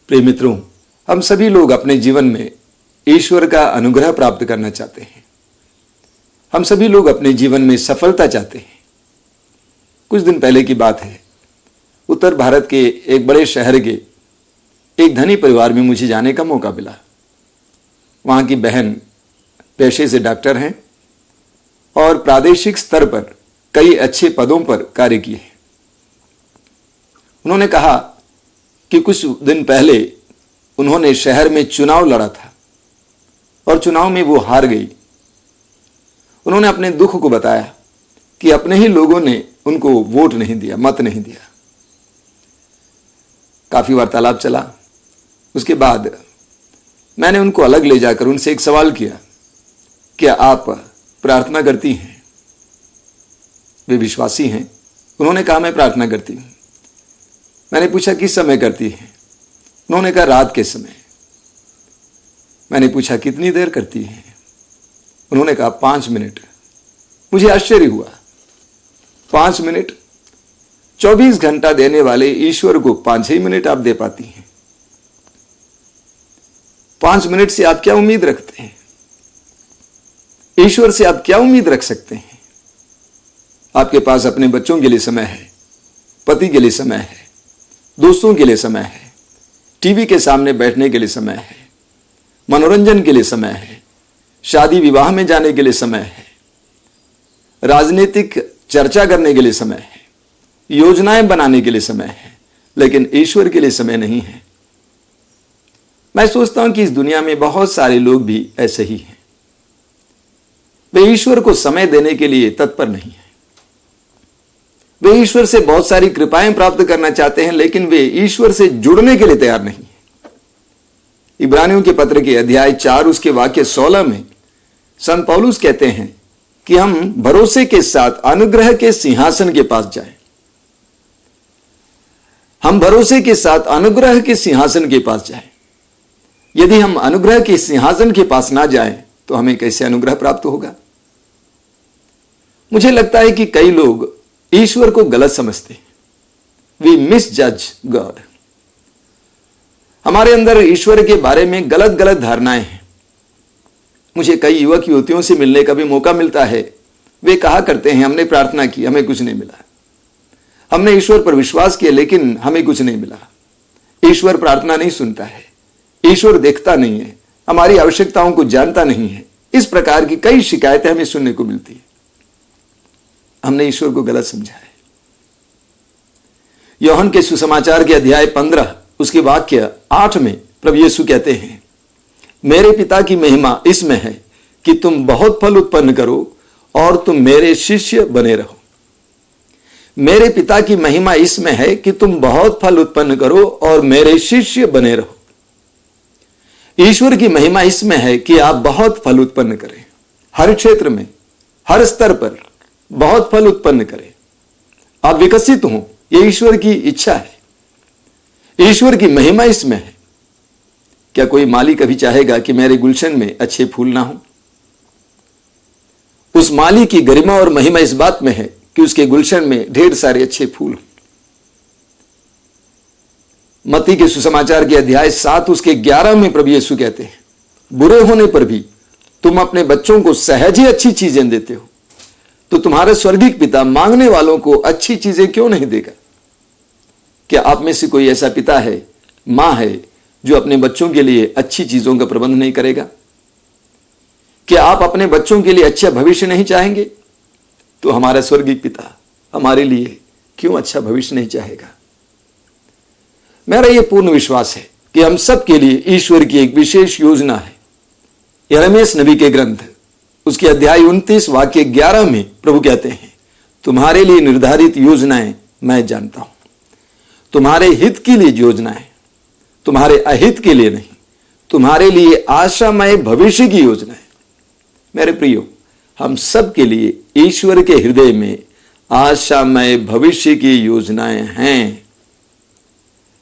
प्रिय मित्रों, हम सभी लोग अपने जीवन में ईश्वर का अनुग्रह प्राप्त करना चाहते हैं। हम सभी लोग अपने जीवन में सफलता चाहते हैं। कुछ दिन पहले की बात है, उत्तर भारत के एक बड़े शहर के एक धनी परिवार में मुझे जाने का मौका मिला। वहां की बहन पेशे से डॉक्टर हैं और प्रादेशिक स्तर पर कई अच्छे पदों पर कार्य किए हैं। उन्होंने कहा कि कुछ दिन पहले उन्होंने शहर में चुनाव लड़ा था और चुनाव में वो हार गई। उन्होंने अपने दुख को बताया कि अपने ही लोगों ने उनको वोट नहीं दिया, मत नहीं दिया। काफी वार्तालाप चला। उसके बाद मैंने उनको अलग ले जाकर उनसे एक सवाल किया, क्या आप प्रार्थना करती हैं? वे विश्वासी हैं। उन्होंने कहा, मैं प्रार्थना करती हूं। मैंने पूछा, किस समय करती हैं? उन्होंने कहा, रात के समय। मैंने पूछा, कितनी देर करती हैं? उन्होंने कहा, 5 मिनट। मुझे आश्चर्य हुआ, 5 मिनट? 24 घंटा देने वाले ईश्वर को 5 ही मिनट आप दे पाती हैं। 5 मिनट से आप क्या उम्मीद रखते हैं? ईश्वर से आप क्या उम्मीद रख सकते हैं? आपके पास अपने बच्चों के लिए समय है, पति के लिए समय है, दोस्तों के लिए समय है, टीवी के सामने बैठने के लिए समय है, मनोरंजन के लिए समय है, शादी विवाह में जाने के लिए समय है, राजनीतिक चर्चा करने के लिए समय है, योजनाएं बनाने के लिए समय है, लेकिन ईश्वर के लिए समय नहीं है। मैं सोचता हूं कि इस दुनिया में बहुत सारे लोग भी ऐसे ही हैं। वे ईश्वर को समय देने के लिए तत्पर नहीं है। वे ईश्वर से बहुत सारी कृपाएं प्राप्त करना चाहते हैं, लेकिन वे ईश्वर से जुड़ने के लिए तैयार नहीं है। इब्रानियों के पत्र के अध्याय 4 उसके वाक्य 16 में संत पौलुस कहते हैं कि हम भरोसे के साथ अनुग्रह के सिंहासन के पास जाएं। हम भरोसे के साथ अनुग्रह के सिंहासन के पास जाएं। यदि हम अनुग्रह के सिंहासन के पास ना जाएं तो हमें कैसे अनुग्रह प्राप्त होगा? मुझे लगता है कि कई लोग ईश्वर को गलत समझते हैं। We misjudge God. हमारे अंदर ईश्वर के बारे में गलत गलत धारणाएं हैं। मुझे कई युवक युवतियों से मिलने का भी मौका मिलता है। वे कहा करते हैं, हमने प्रार्थना की, हमें कुछ नहीं मिला। हमने ईश्वर पर विश्वास किया, लेकिन हमें कुछ नहीं मिला। ईश्वर प्रार्थना नहीं सुनता है, ईश्वर देखता नहीं है, हमारी आवश्यकताओं को जानता नहीं है। इस प्रकार की कई शिकायतें हमें सुनने को मिलती है। हमने ईश्वर को गलत समझा है। यूहन्ना के सुसमाचार के अध्याय 15 उसके वाक्य 8 में प्रभु यीशु कहते हैं, मेरे पिता की महिमा इसमें है कि तुम बहुत फल उत्पन्न करो और तुम मेरे शिष्य बने रहो। मेरे पिता की महिमा इसमें है कि तुम बहुत फल उत्पन्न करो और मेरे शिष्य बने रहो। ईश्वर की महिमा इसमें है कि आप बहुत फल उत्पन्न करें, हर क्षेत्र में, हर स्तर पर बहुत फल उत्पन्न करें, आप विकसित हों। यह ईश्वर की इच्छा है। ईश्वर की महिमा इसमें है। क्या कोई माली कभी चाहेगा कि मेरे गुलशन में अच्छे फूल ना हो? उस माली की गरिमा और महिमा इस बात में है कि उसके गुलशन में ढेर सारे अच्छे फूल हों। मत्ती के सुसमाचार के अध्याय 7 उसके 11 में प्रभु यीशु कहते हैं, बुरे होने पर भी तुम अपने बच्चों को सहज ही अच्छी चीजें देते हो, तो तुम्हारे स्वर्गीय पिता मांगने वालों को अच्छी चीजें क्यों नहीं देगा? क्या आप में से कोई ऐसा पिता है, मां है, जो अपने बच्चों के लिए अच्छी चीजों का प्रबंध नहीं करेगा? क्या आप अपने बच्चों के लिए अच्छा भविष्य नहीं चाहेंगे? तो हमारा स्वर्गीय पिता हमारे लिए क्यों अच्छा भविष्य नहीं चाहेगा? मेरा यह पूर्ण विश्वास है कि हम सब के लिए ईश्वर की एक विशेष योजना है। यिर्मयाह नबी के ग्रंथ उसके अध्याय 29 वाक्य 11 में प्रभु कहते हैं, तुम्हारे लिए निर्धारित योजनाएं मैं जानता हूं। तुम्हारे हित के लिए योजनाएं, तुम्हारे अहित के लिए नहीं, तुम्हारे लिए आशामय भविष्य की योजनाएं। मेरे प्रियो, हम सब के लिए ईश्वर के हृदय में आशामय भविष्य की योजनाएं हैं,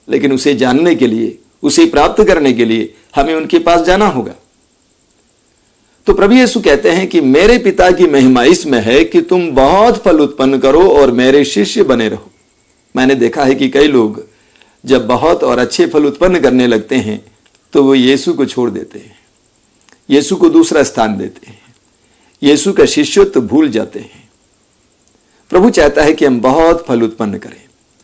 लेकिन उसे जानने के लिए, उसे प्राप्त करने के लिए हमें उनके पास जाना होगा। तो प्रभु यीशु कहते हैं कि मेरे पिता की महिमा इसमें है कि तुम बहुत फल उत्पन्न करो और मेरे शिष्य बने रहो। मैंने देखा है कि कई लोग जब बहुत और अच्छे फल उत्पन्न करने लगते हैं तो वो यीशु को छोड़ देते हैं, यीशु को दूसरा स्थान देते हैं, यीशु का शिष्यत्व भूल जाते हैं। प्रभु चाहता है कि हम बहुत फल उत्पन्न करें,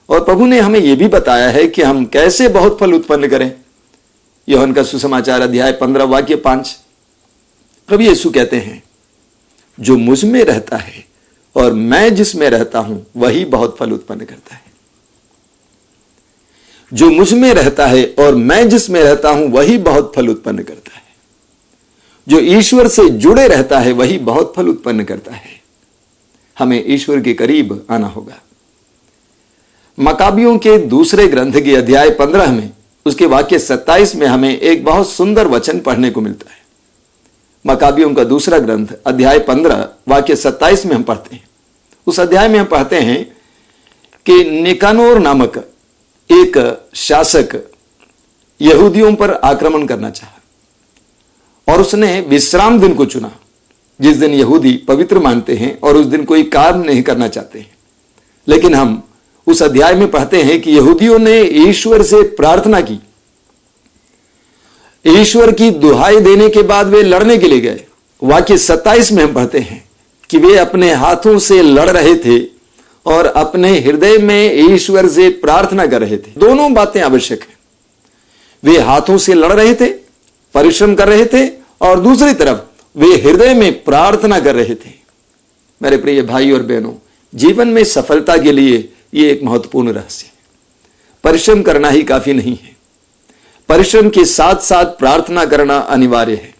और प्रभु ने हमें यह भी बताया है कि हम कैसे बहुत फल उत्पन्न करें। यूहन्ना का सुसमाचार अध्याय 15 वाक्य 5, प्रभु यीशु कहते हैं, जो मुझ में रहता है और मैं जिसमें रहता हूं वही बहुत फल उत्पन्न करता है। जो मुझ में रहता है और मैं जिसमें रहता हूं वही बहुत फल उत्पन्न करता है। जो ईश्वर से जुड़े रहता है वही बहुत फल उत्पन्न करता है। हमें ईश्वर के करीब आना होगा। मकाबियों के दूसरे ग्रंथ के अध्याय 15 में उसके वाक्य 27 में हमें एक बहुत सुंदर वचन पढ़ने को मिलता है। मकाबियों का दूसरा ग्रंथ अध्याय 15 वाक्य 27 में हम पढ़ते हैं। उस अध्याय में हम पढ़ते हैं कि निकानोर नामक एक शासक यहूदियों पर आक्रमण करना चाहा, और उसने विश्राम दिन को चुना, जिस दिन यहूदी पवित्र मानते हैं और उस दिन कोई काम नहीं करना चाहते हैं। लेकिन हम उस अध्याय में पढ़ते हैं कि यहूदियों ने ईश्वर से प्रार्थना की। ईश्वर की दुहाई देने के बाद वे लड़ने के लिए गए। वाक्य 27 में हम पढ़ते हैं कि वे अपने हाथों से लड़ रहे थे और अपने हृदय में ईश्वर से प्रार्थना कर रहे थे। दोनों बातें आवश्यक हैं। वे हाथों से लड़ रहे थे, परिश्रम कर रहे थे, और दूसरी तरफ वे हृदय में प्रार्थना कर रहे थे। मेरे प्रिय भाई और बहनों, जीवन में सफलता के लिए यह एक महत्वपूर्ण रहस्य है। परिश्रम करना ही काफी नहीं है, परिश्रम के साथ साथ प्रार्थना करना अनिवार्य है।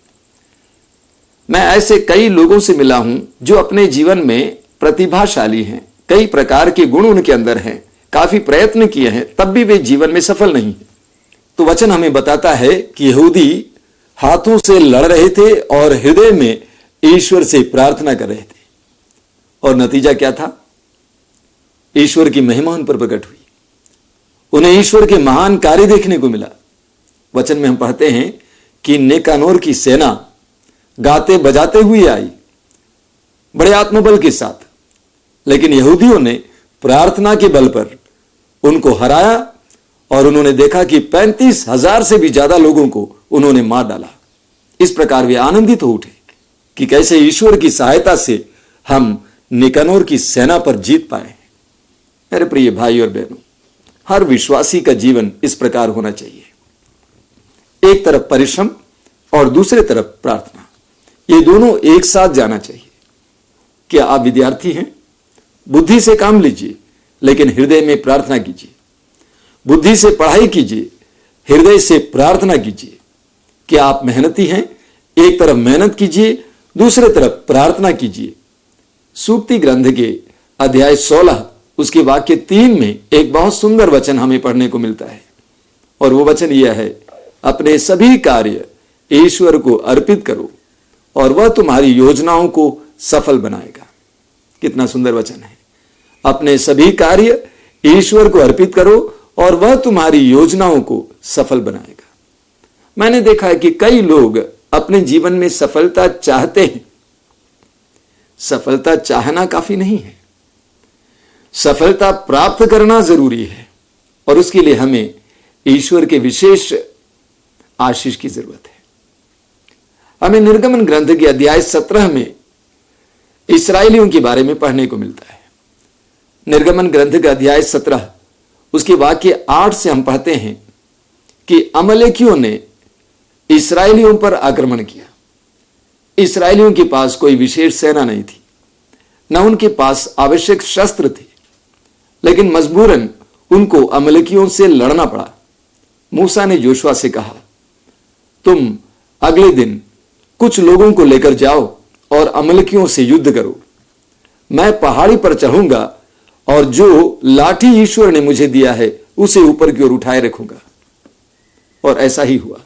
मैं ऐसे कई लोगों से मिला हूं जो अपने जीवन में प्रतिभाशाली हैं, कई प्रकार के गुण उनके अंदर हैं, काफी प्रयत्न किए हैं, तब भी वे जीवन में सफल नहीं है। तो वचन हमें बताता है कि यहूदी हाथों से लड़ रहे थे और हृदय में ईश्वर से प्रार्थना कर रहे थे, और नतीजा क्या था? ईश्वर की महिमा उन पर प्रकट हुई। उन्हें ईश्वर के महान कार्य देखने को मिला। वचन में हम पढ़ते हैं कि निकानोर की सेना गाते बजाते हुए आई, बड़े आत्मबल के साथ, लेकिन यहूदियों ने प्रार्थना के बल पर उनको हराया, और उन्होंने देखा कि 35,000 से भी ज्यादा लोगों को उन्होंने मार डाला। इस प्रकार वे आनंदित हो उठे कि कैसे ईश्वर की सहायता से हम निकानोर की सेना पर जीत पाए। मेरे प्रिय भाई और बहनों, हर विश्वासी का जीवन इस प्रकार होना चाहिए। एक तरफ परिश्रम और दूसरे तरफ प्रार्थना, ये दोनों एक साथ जाना चाहिए। क्या आप विद्यार्थी हैं? बुद्धि से काम लीजिए, लेकिन हृदय में प्रार्थना कीजिए। बुद्धि से पढ़ाई कीजिए, हृदय से प्रार्थना कीजिए। क्या आप मेहनती हैं? एक तरफ मेहनत कीजिए, दूसरे तरफ प्रार्थना कीजिए। सूक्ति ग्रंथ के अध्याय 16 उसके वाक्य 3 में एक बहुत सुंदर वचन हमें पढ़ने को मिलता है, और वो वचन यह है, अपने सभी कार्य ईश्वर को अर्पित करो और वह तुम्हारी योजनाओं को सफल बनाएगा। कितना सुंदर वचन है। अपने सभी कार्य ईश्वर को अर्पित करो और वह तुम्हारी योजनाओं को सफल बनाएगा। मैंने देखा है कि कई लोग अपने जीवन में सफलता चाहते हैं। सफलता चाहना काफी नहीं है, सफलता प्राप्त करना जरूरी है, और उसके लिए हमें ईश्वर के विशेष आशीष की जरूरत है। हमें निर्गमन ग्रंथ के अध्याय 17 में इस्राएलियों के बारे में पढ़ने को मिलता है। निर्गमन ग्रंथ का अध्याय 17 उसके वाक्य 8 से हम पढ़ते हैं कि अमलेकियों ने इस्राएलियों पर आक्रमण किया। इस्राएलियों के पास कोई विशेष सेना नहीं थी, न उनके पास आवश्यक शस्त्र थे, लेकिन मजबूरन उनको अमलेकियों से लड़ना पड़ा। मूसा ने जोशुआ से कहा, तुम अगले दिन कुछ लोगों को लेकर जाओ और अमलेकियों से युद्ध करो। मैं पहाड़ी पर चढ़ूंगा और जो लाठी ईश्वर ने मुझे दिया है उसे ऊपर की ओर उठाए रखूंगा। और ऐसा ही हुआ।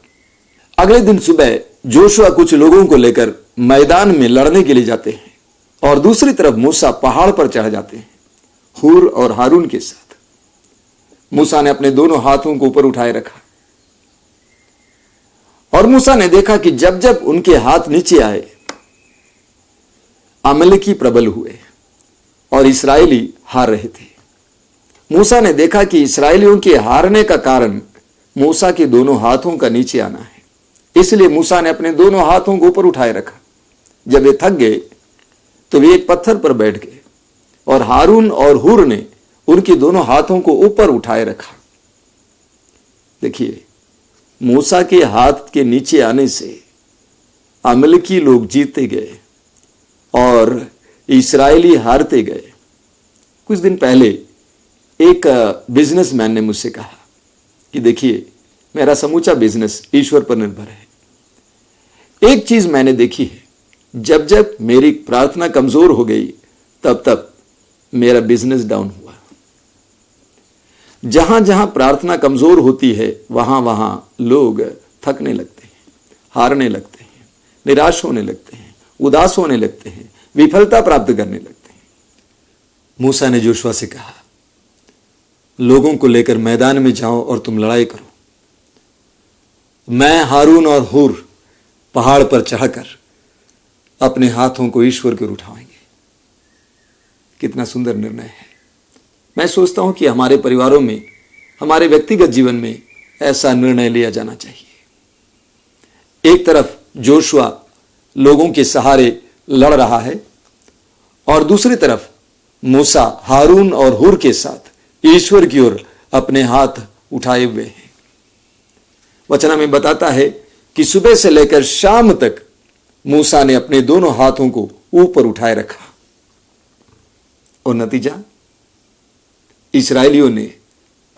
अगले दिन सुबह जोशुआ कुछ लोगों को लेकर मैदान में लड़ने के लिए जाते हैं, और दूसरी तरफ मूसा पहाड़ पर चढ़ जाते हैं हूर और हारून के साथ। मूसा ने अपने दोनों हाथों को ऊपर उठाए रखा, और मूसा ने देखा कि जब जब उनके हाथ नीचे आए अमलेकी प्रबल हुए और इस्राएली हार रहे थे। मूसा ने देखा कि इस्राएलियों के हारने का कारण मूसा के दोनों हाथों का नीचे आना है। इसलिए मूसा ने अपने दोनों हाथों को ऊपर उठाए रखा। जब वे थक गए तो वे एक पत्थर पर बैठ गए और हारून और हूर ने उनके दोनों हाथों को ऊपर उठाए रखा। देखिए, मूसा के हाथ के नीचे आने से अमलेकी लोग जीतते गए और इस्राएली हारते गए। कुछ दिन पहले एक बिजनेसमैन ने मुझसे कहा कि देखिए, मेरा समूचा बिजनेस ईश्वर पर निर्भर है। एक चीज मैंने देखी है, जब जब मेरी प्रार्थना कमजोर हो गई तब तब मेरा बिजनेस डाउन हुआ। जहां जहां प्रार्थना कमजोर होती है वहां वहां लोग थकने लगते हैं, हारने लगते हैं, निराश होने लगते हैं, उदास होने लगते हैं, विफलता प्राप्त करने लगते हैं। मूसा ने जोशुआ से कहा, लोगों को लेकर मैदान में जाओ और तुम लड़ाई करो। मैं, हारून और हूर पहाड़ पर चढ़कर अपने हाथों को ईश्वर की ओर उठाएंगे। कितना सुंदर निर्णय है। मैं सोचता हूं कि हमारे परिवारों में, हमारे व्यक्तिगत जीवन में ऐसा निर्णय लिया जाना चाहिए। एक तरफ जोशुआ लोगों के सहारे लड़ रहा है और दूसरी तरफ मूसा हारून और हूर के साथ ईश्वर की ओर अपने हाथ उठाए हुए हैं। वचन में बताता है कि सुबह से लेकर शाम तक मूसा ने अपने दोनों हाथों को ऊपर उठाए रखा और नतीजा, इस्राएलियों ने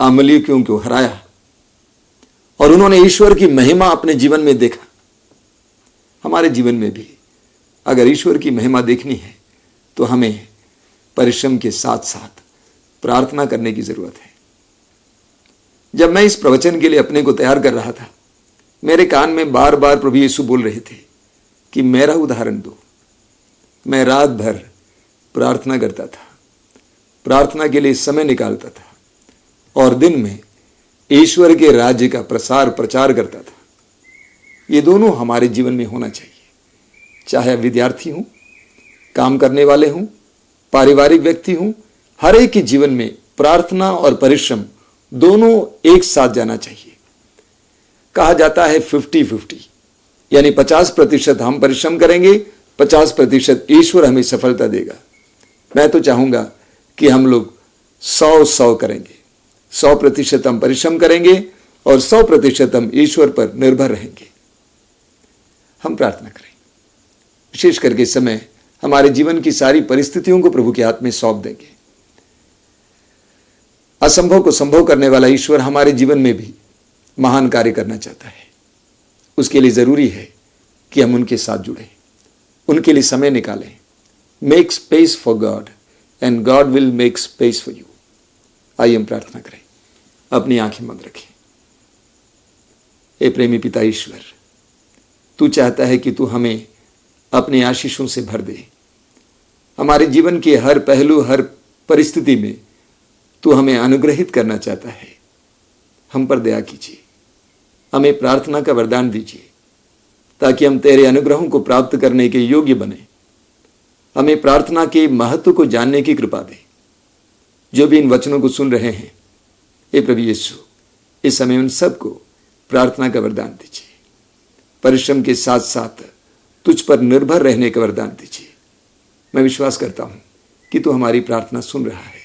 अमलेकियों को हराया और उन्होंने ईश्वर की महिमा अपने जीवन में देखा। हमारे जीवन में भी अगर ईश्वर की महिमा देखनी है तो हमें परिश्रम के साथ साथ प्रार्थना करने की जरूरत है। जब मैं इस प्रवचन के लिए अपने को तैयार कर रहा था, मेरे कान में बार बार प्रभु यीशु बोल रहे थे कि मेरा उदाहरण दो। मैं रात भर प्रार्थना करता था, प्रार्थना के लिए समय निकालता था और दिन में ईश्वर के राज्य का प्रचार करता था। ये दोनों हमारे जीवन में होना चाहिए। चाहे विद्यार्थी हूं, काम करने वाले हूं, पारिवारिक व्यक्ति हूं, हर एक के जीवन में प्रार्थना और परिश्रम दोनों एक साथ जाना चाहिए। कहा जाता है 50-50, यानी 50% हम परिश्रम करेंगे, 50% ईश्वर हमें सफलता देगा। मैं तो चाहूंगा कि हम लोग 100-100 करेंगे। 100% हम परिश्रम करेंगे और 100% हम ईश्वर पर निर्भर रहेंगे। हम प्रार्थना करें। विशेष करके इस समय हमारे जीवन की सारी परिस्थितियों को प्रभु के हाथ में सौंप देंगे। असंभव को संभव करने वाला ईश्वर हमारे जीवन में भी महान कार्य करना चाहता है। उसके लिए जरूरी है कि हम उनके साथ जुड़ें, उनके लिए समय निकालें। Make space for God and God will make space for you. आइए हम प्रार्थना करें। अपनी आंखें बंद रखें। हे प्रेमी पिता ईश्वर, तू चाहता है कि तू हमें अपने आशीषों से भर दे। हमारे जीवन के हर पहलू, हर परिस्थिति में तू हमें अनुग्रहित करना चाहता है। हम पर दया कीजिए, हमें प्रार्थना का वरदान दीजिए ताकि हम तेरे अनुग्रहों को प्राप्त करने के योग्य बने। हमें प्रार्थना के महत्व को जानने की कृपा दे। जो भी इन वचनों को सुन रहे हैं, हे प्रभु यीशु, इस समय उन सबको प्रार्थना का वरदान दीजिए। परिश्रम के साथ साथ तुझ पर निर्भर रहने का वरदान दीजिए। मैं विश्वास करता हूं कि तू हमारी प्रार्थना सुन रहा है।